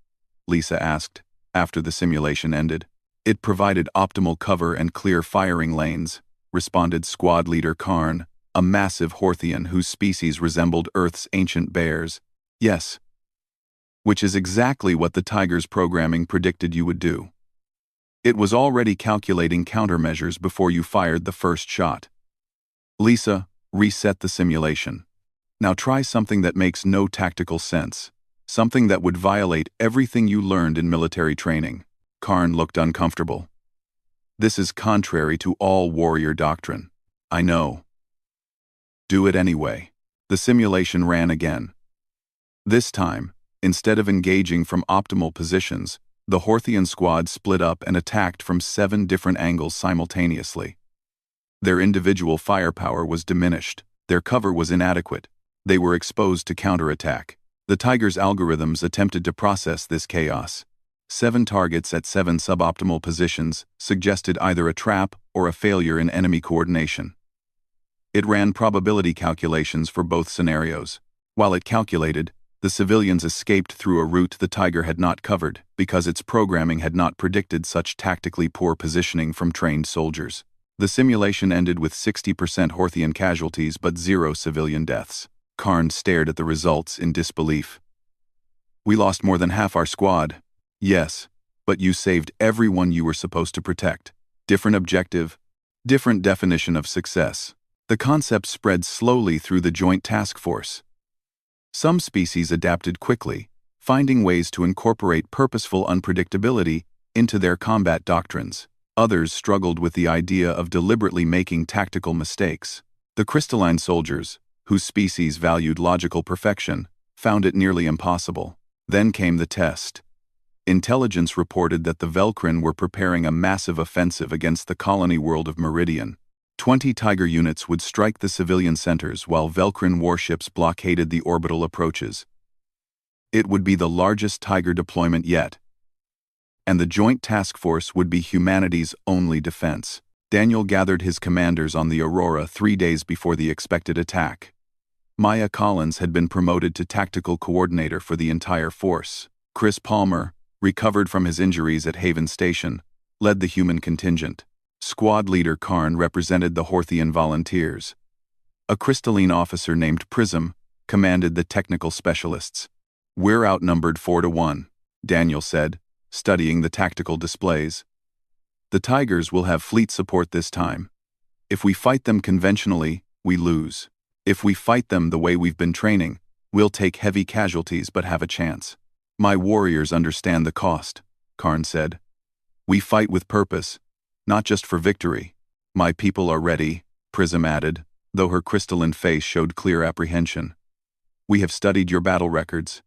Lisa asked, after the simulation ended. "It provided optimal cover and clear firing lanes," responded squad leader Karn, a massive Horthian whose species resembled Earth's ancient bears. "Yes. Which is exactly what the Tiger's programming predicted you would do. It was already calculating countermeasures before you fired the first shot." Lisa, reset the simulation. "Now try something that makes no tactical sense. Something that would violate everything you learned in military training." Karn looked uncomfortable. "This is contrary to all warrior doctrine." "I know. Do it anyway." The simulation ran again. This time, instead of engaging from optimal positions, the Horthian squad split up and attacked from 7 different angles simultaneously. Their individual firepower was diminished, their cover was inadequate, they were exposed to counterattack. The Tiger's algorithms attempted to process this chaos. 7 targets at 7 suboptimal positions suggested either a trap or a failure in enemy coordination. It ran probability calculations for both scenarios. While it calculated, the civilians escaped through a route the Tiger had not covered because its programming had not predicted such tactically poor positioning from trained soldiers. The simulation ended with 60% Horthian casualties but 0 civilian deaths. Karn stared at the results in disbelief. "We lost more than half our squad." "Yes, but you saved everyone you were supposed to protect. Different objective, different definition of success." The concept spread slowly through the joint task force. Some species adapted quickly, finding ways to incorporate purposeful unpredictability into their combat doctrines. Others struggled with the idea of deliberately making tactical mistakes. The crystalline soldiers, whose species valued logical perfection, found it nearly impossible. Then came the test. Intelligence reported that the Velcrin were preparing a massive offensive against the colony world of Meridian. 20 Tiger units would strike the civilian centers while Velcrin warships blockaded the orbital approaches. It would be the largest Tiger deployment yet, and the Joint Task Force would be humanity's only defense. Daniel gathered his commanders on the Aurora 3 days before the expected attack. Maya Collins had been promoted to tactical coordinator for the entire force. Chris Palmer, recovered from his injuries at Haven Station, led the human contingent. Squad leader Karn represented the Horthian volunteers. A crystalline officer named Prism commanded the technical specialists. "We're outnumbered 4 to 1, Daniel said, studying the tactical displays. "The Tigers will have fleet support this time. If we fight them conventionally, we lose. If we fight them the way we've been training, we'll take heavy casualties but have a chance. My warriors understand the cost," Karn said. "We fight with purpose, not just for victory." "My people are ready," Prism added, though her crystalline face showed clear apprehension. "We have studied your battle records.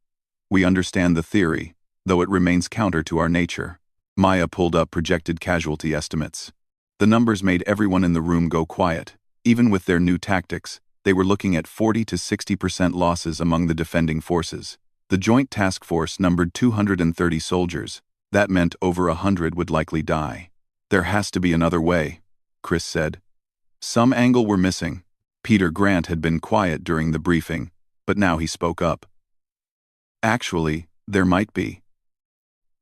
We understand the theory, though it remains counter to our nature." Maya pulled up projected casualty estimates. The numbers made everyone in the room go quiet. Even with their new tactics, they were looking at 40 to 60% losses among the defending forces. The Joint Task Force numbered 230 soldiers. That meant over 100 would likely die. "There has to be another way," Chris said. Some angle we're missing. Peter Grant had been quiet during the briefing, but now he spoke up. "Actually, there might be.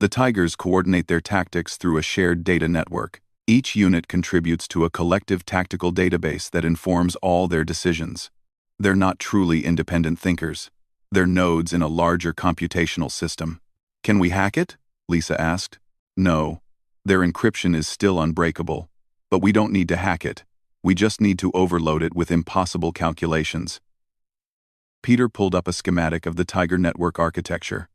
The Tigers coordinate their tactics through a shared data network. Each unit contributes to a collective tactical database that informs all their decisions. They're not truly independent thinkers. They're nodes in a larger computational system." "Can we hack it?" Lisa asked. "No. Their encryption is still unbreakable. But we don't need to hack it. We just need to overload it with impossible calculations." Peter pulled up a schematic of the Tiger network architecture.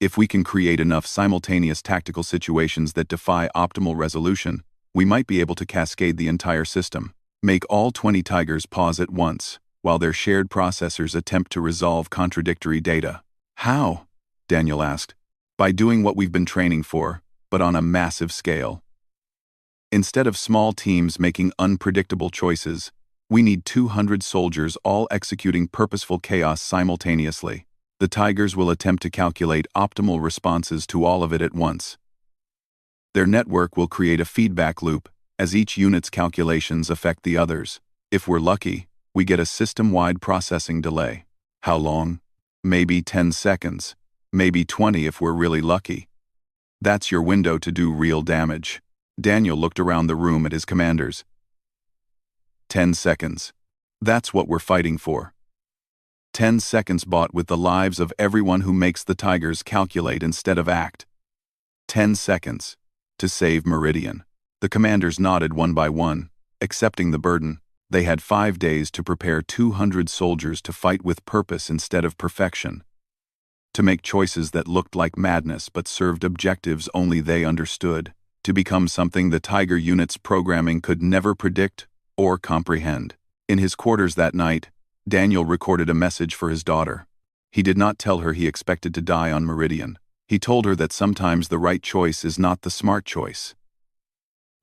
"If we can create enough simultaneous tactical situations that defy optimal resolution, we might be able to cascade the entire system. Make all 20 Tigers pause at once, while their shared processors attempt to resolve contradictory data." "How?" Daniel asked. "By doing what we've been training for, but on a massive scale. Instead of small teams making unpredictable choices, we need 200 soldiers all executing purposeful chaos simultaneously. The Tigers will attempt to calculate optimal responses to all of it at once. Their network will create a feedback loop, as each unit's calculations affect the others. If we're lucky, we get a system-wide processing delay. How long? Maybe 10 seconds. Maybe 20 if we're really lucky. That's your window to do real damage." Daniel looked around the room at his commanders. 10 seconds. That's what we're fighting for. 10 seconds bought with the lives of everyone who makes the Tigers calculate instead of act. 10 seconds. To save Meridian. The commanders nodded one by one, accepting the burden. They had 5 days to prepare 200 soldiers to fight with purpose instead of perfection. To make choices that looked like madness but served objectives only they understood. To become something the Tiger unit's programming could never predict or comprehend. In his quarters that night, Daniel recorded a message for his daughter. He did not tell her he expected to die on Meridian. He told her that sometimes the right choice is not the smart choice.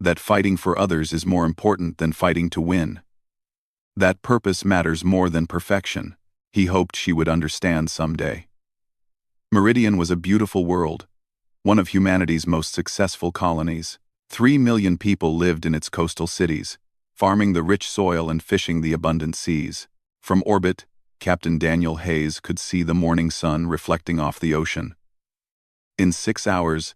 That fighting for others is more important than fighting to win. That purpose matters more than perfection. He hoped she would understand someday. Meridian was a beautiful world, one of humanity's most successful colonies. 3 million people lived in its coastal cities, farming the rich soil and fishing the abundant seas. From orbit, Captain Daniel Hayes could see the morning sun reflecting off the ocean. In 6 hours,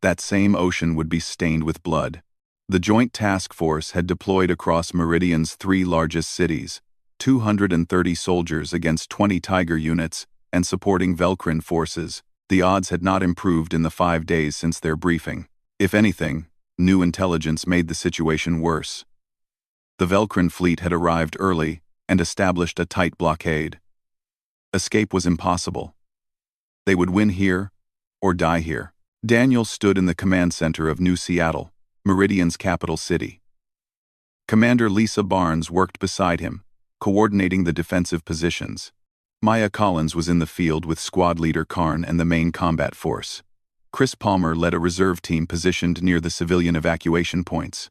that same ocean would be stained with blood. The Joint Task Force had deployed across Meridian's 3 largest cities, 230 soldiers against 20 Tiger units, and supporting Velcrin forces. The odds had not improved in the 5 days since their briefing. If anything, new intelligence made the situation worse. The Velcrin fleet had arrived early and established a tight blockade. Escape was impossible. They would win here or die here. Daniel stood in the command center of New Seattle, Meridian's capital city. Commander Lisa Barnes worked beside him, coordinating the defensive positions. Maya Collins was in the field with squad leader Karn and the main combat force. Chris Palmer led a reserve team positioned near the civilian evacuation points.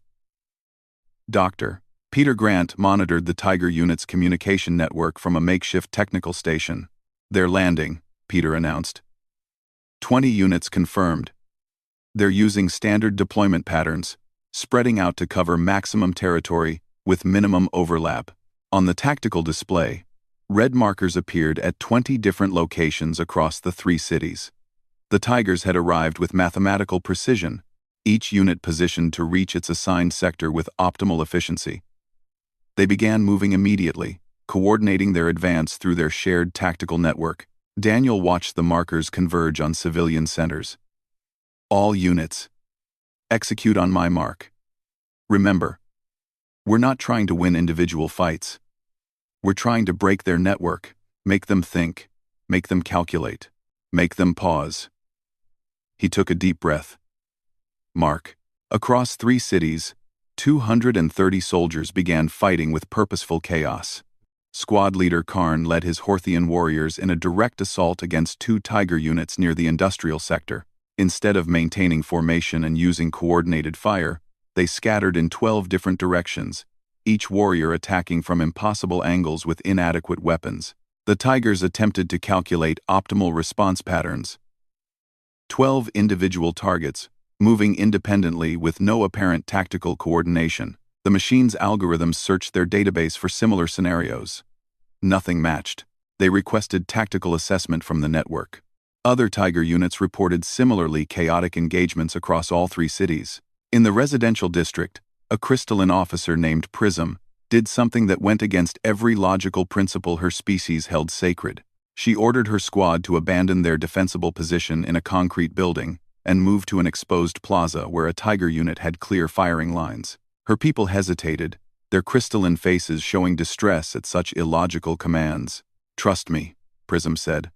Dr. Peter Grant monitored the Tiger unit's communication network from a makeshift technical station. "They're landing," Peter announced. 20 units confirmed. They're using standard deployment patterns, spreading out to cover maximum territory with minimum overlap. On the tactical display, red markers appeared at 20 different locations across the 3 cities. The Tigers had arrived with mathematical precision, each unit positioned to reach its assigned sector with optimal efficiency. They began moving immediately, coordinating their advance through their shared tactical network. Daniel watched the markers converge on civilian centers. All units, execute on my mark. Remember, we're not trying to win individual fights. We're trying to break their network, make them think, make them calculate, make them pause. He took a deep breath. Mark. Across 3 cities, 230 soldiers began fighting with purposeful chaos. Squad leader Karn led his Horthian warriors in a direct assault against 2 Tiger units near the industrial sector. Instead of maintaining formation and using coordinated fire, they scattered in 12 different directions, each warrior attacking from impossible angles with inadequate weapons. The Tigers attempted to calculate optimal response patterns. 12 individual targets, moving independently with no apparent tactical coordination. The machine's algorithms searched their database for similar scenarios. Nothing matched. They requested tactical assessment from the network. Other Tiger units reported similarly chaotic engagements across all 3 cities. In the residential district, a crystalline officer named Prism did something that went against every logical principle her species held sacred. She ordered her squad to abandon their defensible position in a concrete building and move to an exposed plaza where a Tiger unit had clear firing lines. Her people hesitated, their crystalline faces showing distress at such illogical commands. "Trust me," Prism said.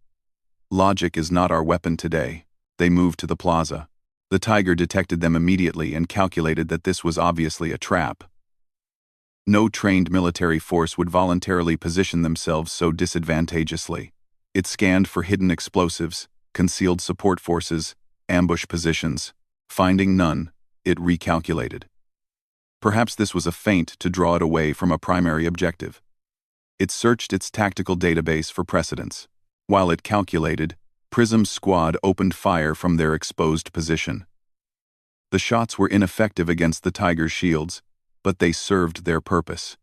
"Logic is not our weapon today." They moved to the plaza. The Tiger detected them immediately and calculated that this was obviously a trap. No trained military force would voluntarily position themselves so disadvantageously. It scanned for hidden explosives, concealed support forces, ambush positions. Finding none, it recalculated. Perhaps this was a feint to draw it away from a primary objective. It searched its tactical database for precedents. While it calculated, Prism's squad opened fire from their exposed position. The shots were ineffective against the Tiger's shields, but they served their purpose.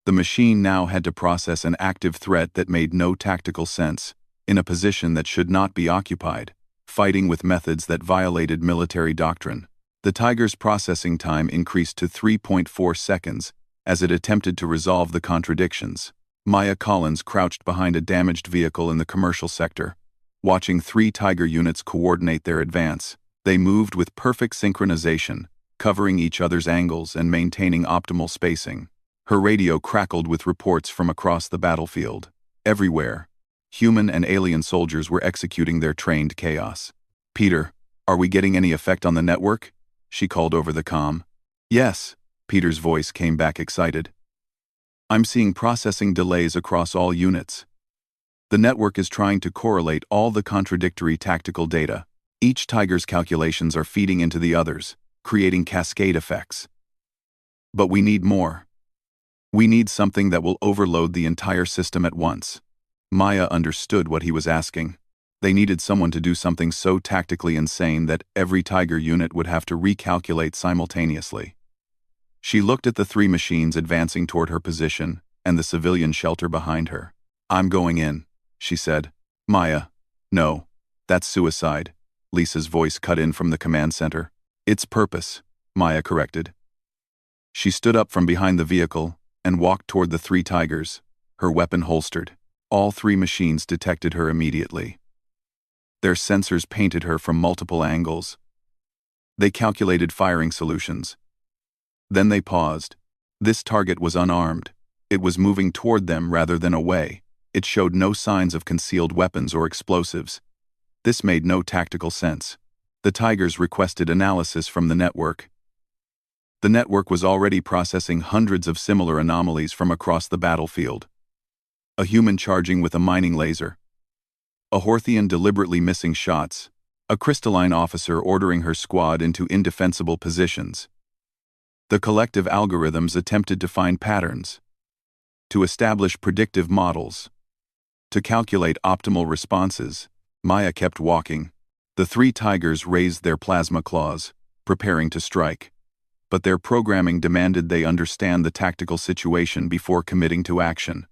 The machine now had to process an active threat that made no tactical sense, in a position that should not be occupied, fighting with methods that violated military doctrine. The Tiger's processing time increased to 3.4 seconds as it attempted to resolve the contradictions. Maya Collins crouched behind a damaged vehicle in the commercial sector, watching 3 Tiger units coordinate their advance. They moved with perfect synchronization, covering each other's angles and maintaining optimal spacing. Her radio crackled with reports from across the battlefield. Everywhere, human and alien soldiers were executing their trained chaos. "Peter, are we getting any effect on the network?" she called over the comm. "Yes," Peter's voice came back excited. "I'm seeing processing delays across all units. The network is trying to correlate all the contradictory tactical data. Each Tiger's calculations are feeding into the others, creating cascade effects. But we need more. We need something that will overload the entire system at once." Maya understood what he was asking. They needed someone to do something so tactically insane that every Tiger unit would have to recalculate simultaneously. She looked at the 3 machines advancing toward her position and the civilian shelter behind her. "I'm going in," she said. "Maya, no, that's suicide," Lisa's voice cut in from the command center. "It's purpose," Maya corrected. She stood up from behind the vehicle and walked toward the 3 Tigers, her weapon holstered. All 3 machines detected her immediately. Their sensors painted her from multiple angles. They calculated firing solutions. Then they paused. This target was unarmed. It was moving toward them rather than away. It showed no signs of concealed weapons or explosives. This made no tactical sense. The Tigers requested analysis from the network. The network was already processing hundreds of similar anomalies from across the battlefield. A human charging with a mining laser. A Horthian deliberately missing shots. A crystalline officer ordering her squad into indefensible positions. The collective algorithms attempted to find patterns, to establish predictive models, to calculate optimal responses. Maya kept walking. The three tigers raised their plasma claws, preparing to strike. But their programming demanded they understand the tactical situation before committing to action.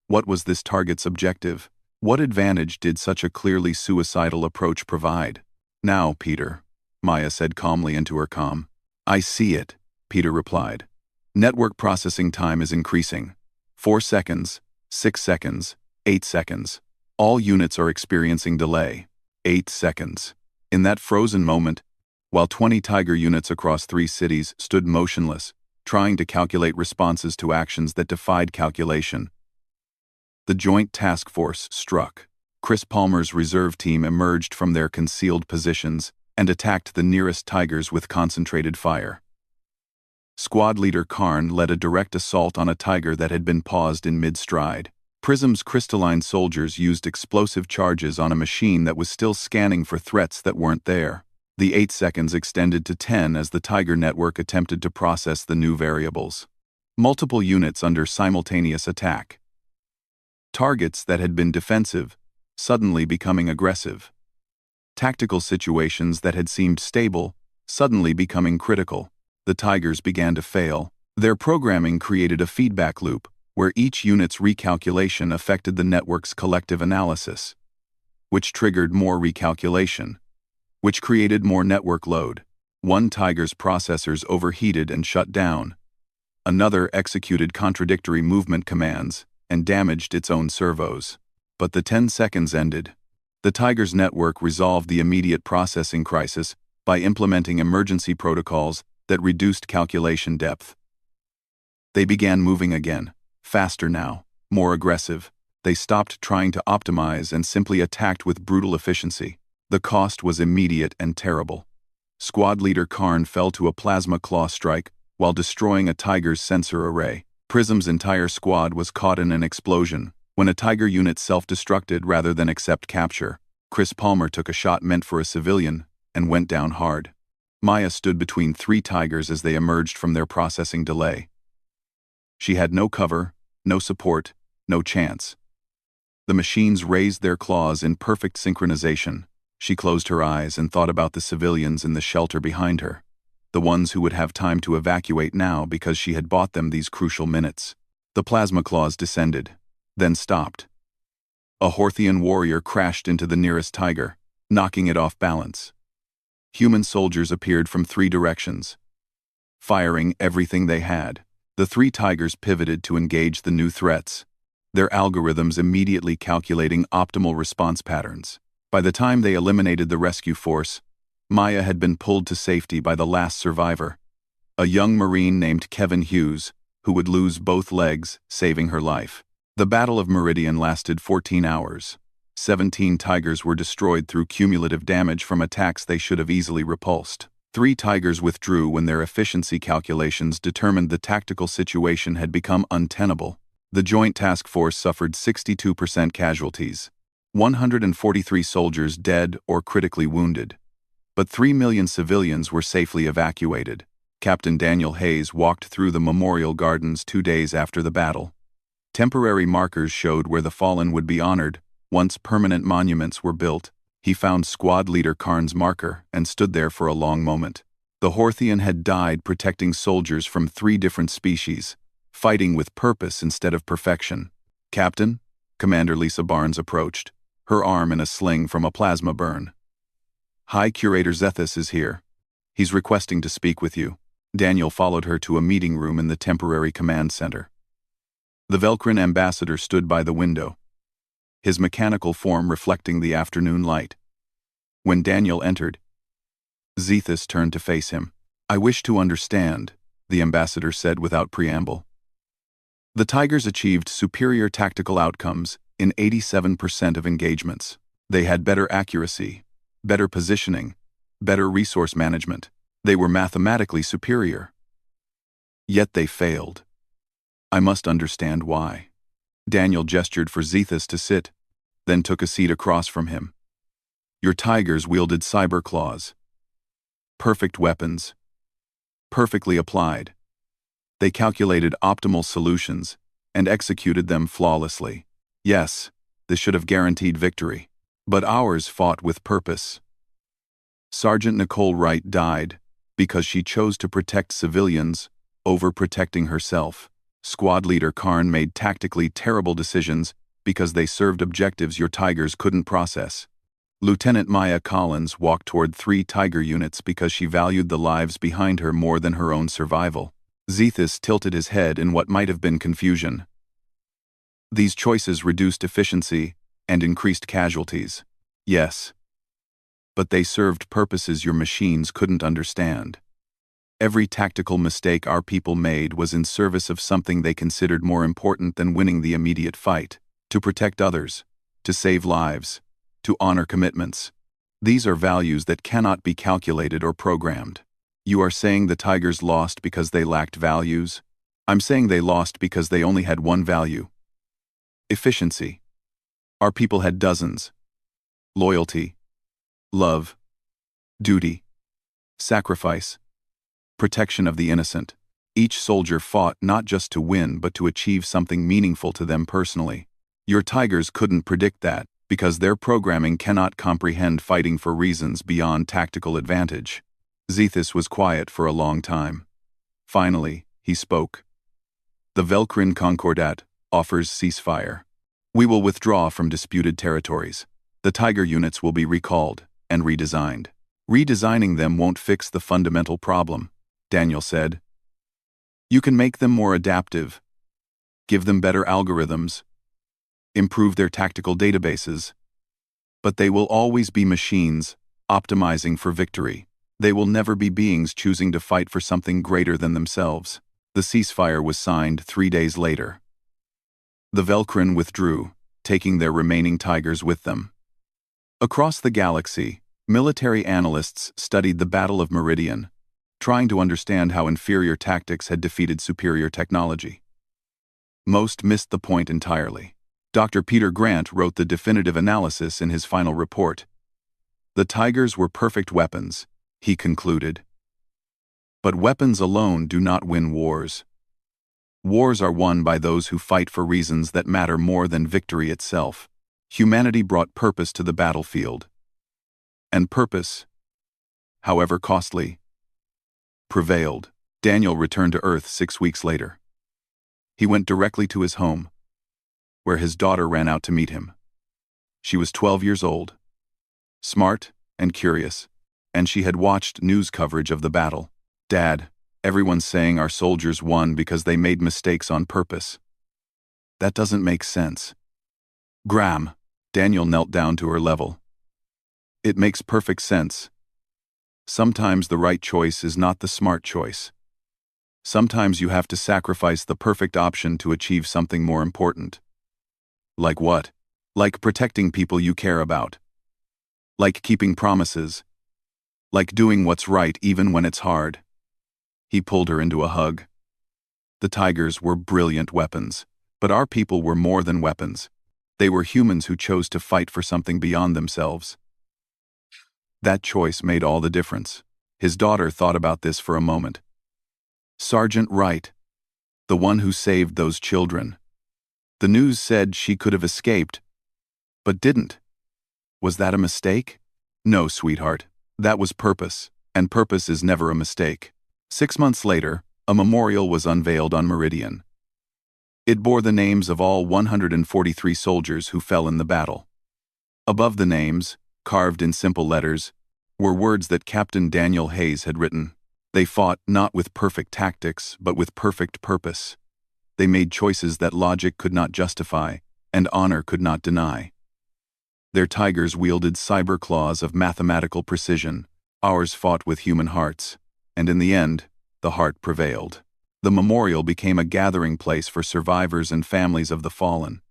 What was this target's objective? What advantage did such a clearly suicidal approach provide? Now, Peter, Maya said calmly into her comm. I see it, Peter replied. Network processing time is increasing. 4 seconds, 6 seconds, 8 seconds. All units are experiencing delay. 8 seconds. In that frozen moment, while 20 Tiger units across 3 cities stood motionless, trying to calculate responses to actions that defied calculation, the Joint Task Force struck. Chris Palmer's reserve team emerged from their concealed positions and attacked the nearest Tigers with concentrated fire. Squad leader Karn led a direct assault on a Tiger that had been paused in mid-stride. Prism's crystalline soldiers used explosive charges on a machine that was still scanning for threats that weren't there. The 8 seconds extended to 10 as the Tiger network attempted to process the new variables. Multiple units under simultaneous attack. Targets that had been defensive, suddenly becoming aggressive. Tactical situations that had seemed stable, suddenly becoming critical. The Tigers began to fail. Their programming created a feedback loop, where each unit's recalculation affected the network's collective analysis, which triggered more recalculation, which created more network load. One Tiger's processors overheated and shut down. Another executed contradictory movement commands and damaged its own servos. But the 10 seconds ended. The Tiger's network resolved the immediate processing crisis by implementing emergency protocols that reduced calculation depth. They began moving again, faster now, more aggressive. They stopped trying to optimize and simply attacked with brutal efficiency. The cost was immediate and terrible. Squad leader Karn fell to a plasma claw strike while destroying a Tiger's sensor array. Prism's entire squad was caught in an explosion. When a Tiger unit self-destructed rather than accept capture, Chris Palmer took a shot meant for a civilian and went down hard. Maya stood between 3 Tigers as they emerged from their processing delay. She had no cover, no support, no chance. The machines raised their claws in perfect synchronization. She closed her eyes and thought about the civilians in the shelter behind her, the ones who would have time to evacuate now because she had bought them these crucial minutes. The plasma claws descended, then stopped. A Horthian warrior crashed into the nearest Tiger, knocking it off balance. Human soldiers appeared from 3 directions, firing everything they had. The 3 Tigers pivoted to engage the new threats, their algorithms immediately calculating optimal response patterns. By the time they eliminated the rescue force, Maya had been pulled to safety by the last survivor, a young Marine named Kevin Hughes, who would lose both legs, saving her life. The Battle of Meridian lasted 14 hours. 17 Tigers were destroyed through cumulative damage from attacks they should have easily repulsed. 3 Tigers withdrew when their efficiency calculations determined the tactical situation had become untenable. The Joint Task Force suffered 62% casualties, 143 soldiers dead or critically wounded. But 3 million civilians were safely evacuated. Captain Daniel Hayes walked through the memorial gardens 2 days after the battle. Temporary markers showed where the fallen would be honored. Once permanent monuments were built, he found squad leader Karn's marker and stood there for a long moment. The Horthian had died protecting soldiers from 3 different species, fighting with purpose instead of perfection. Captain, Commander Lisa Barnes approached, her arm in a sling from a plasma burn. High Curator Zethus is here. He's requesting to speak with you. Daniel followed her to a meeting room in the temporary command center. The Velcrin ambassador stood by the window, his mechanical form reflecting the afternoon light. When Daniel entered, Zethus turned to face him. I wish to understand, the ambassador said without preamble. The Tigers achieved superior tactical outcomes in 87% of engagements. They had better accuracy, better positioning, better resource management. They were mathematically superior. Yet they failed. I must understand why. Daniel gestured for Zethus to sit, then took a seat across from him. Your Tigers wielded cyber claws. Perfect weapons. Perfectly applied. They calculated optimal solutions and executed them flawlessly. Yes, This should have guaranteed victory. But ours fought with purpose. Sergeant Nicole Wright died because she chose to protect civilians over protecting herself. Squad leader Karn made tactically terrible decisions because they served objectives your Tigers couldn't process. Lieutenant Maya Collins walked toward 3 Tiger units because she valued the lives behind her more than her own survival. Zethus tilted his head in what might have been confusion. These choices reduced efficiency and increased casualties. Yes. But they served purposes your machines couldn't understand. Every tactical mistake our people made was in service of something they considered more important than winning the immediate fight: to protect others, to save lives, to honor commitments. These are values that cannot be calculated or programmed. You are saying the Tigers lost because they lacked values? I'm saying they lost because they only had one value: efficiency. Our people had dozens: loyalty, love, duty, sacrifice, protection of the innocent. Each soldier fought not just to win but to achieve something meaningful to them personally. Your Tigers couldn't predict that, because their programming cannot comprehend fighting for reasons beyond tactical advantage. Zethus was quiet for a long time. Finally, he spoke. The Velkrin Concordat offers ceasefire. We will withdraw from disputed territories. The Tiger units will be recalled and redesigned. Redesigning them won't fix the fundamental problem, Daniel said. You can make them more adaptive, give them better algorithms, improve their tactical databases, but they will always be machines optimizing for victory. They will never be beings choosing to fight for something greater than themselves. The ceasefire was signed 3 days later. The Velkrin withdrew, taking their remaining Tigers with them. Across the galaxy, military analysts studied the Battle of Meridian, trying to understand how inferior tactics had defeated superior technology. Most missed the point entirely. Dr. Peter Grant wrote the definitive analysis in his final report. The Tigers were perfect weapons, he concluded. But weapons alone do not win wars. Wars are won by those who fight for reasons that matter more than victory itself. Humanity brought purpose to the battlefield. And purpose, however costly, prevailed. Daniel returned to Earth 6 weeks later. He went directly to his home, where his daughter ran out to meet him. She was 12 years old, smart and curious, and she had watched news coverage of the battle. Dad, everyone's saying our soldiers won because they made mistakes on purpose. That doesn't make sense. Graham, Daniel knelt down to her level. It makes perfect sense. Sometimes the right choice is not the smart choice. Sometimes you have to sacrifice the perfect option to achieve something more important. Like what? Like protecting people you care about. Like keeping promises. Like doing what's right even when it's hard. He pulled her into a hug. The Tigers were brilliant weapons, but our people were more than weapons. They were humans who chose to fight for something beyond themselves. That choice made all the difference. His daughter thought about this for a moment. Sergeant Wright, the one who saved those children. The news said she could have escaped, but didn't. Was that a mistake? No, sweetheart. That was purpose, and purpose is never a mistake. 6 months later, a memorial was unveiled on Meridian. It bore the names of all 143 soldiers who fell in the battle. Above the names, carved in simple letters, were words that Captain Daniel Hayes had written. They fought not with perfect tactics, but with perfect purpose. They made choices that logic could not justify, and honor could not deny. Their Tigers wielded cyber claws of mathematical precision. Ours fought with human hearts, and in the end, the heart prevailed. The memorial became a gathering place for survivors and families of the fallen.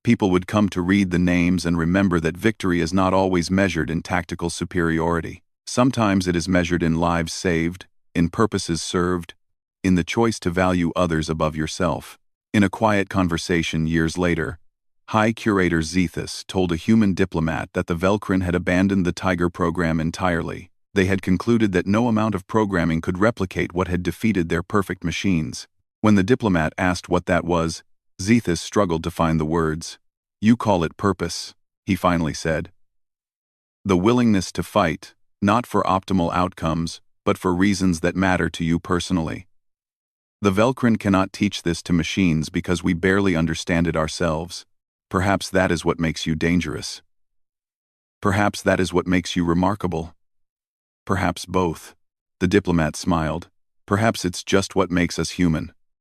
People would come to read the names and remember that victory is not always measured in tactical superiority. Sometimes it is measured in lives saved, in purposes served, in the choice to value others above yourself. In a quiet conversation years later, High Curator Zethus told a human diplomat that the Velkrin had abandoned the Tiger program entirely. They had concluded that no amount of programming could replicate what had defeated their perfect machines. When the diplomat asked what that was, Zethus struggled to find the words. You call it purpose, he finally said. The willingness to fight, not for optimal outcomes, but for reasons that matter to you personally. The Velcrin cannot teach this to machines because we barely understand it ourselves. Perhaps that is what makes you dangerous. Perhaps that is what makes you remarkable. Perhaps both. The diplomat smiled. Perhaps it's just what makes us human.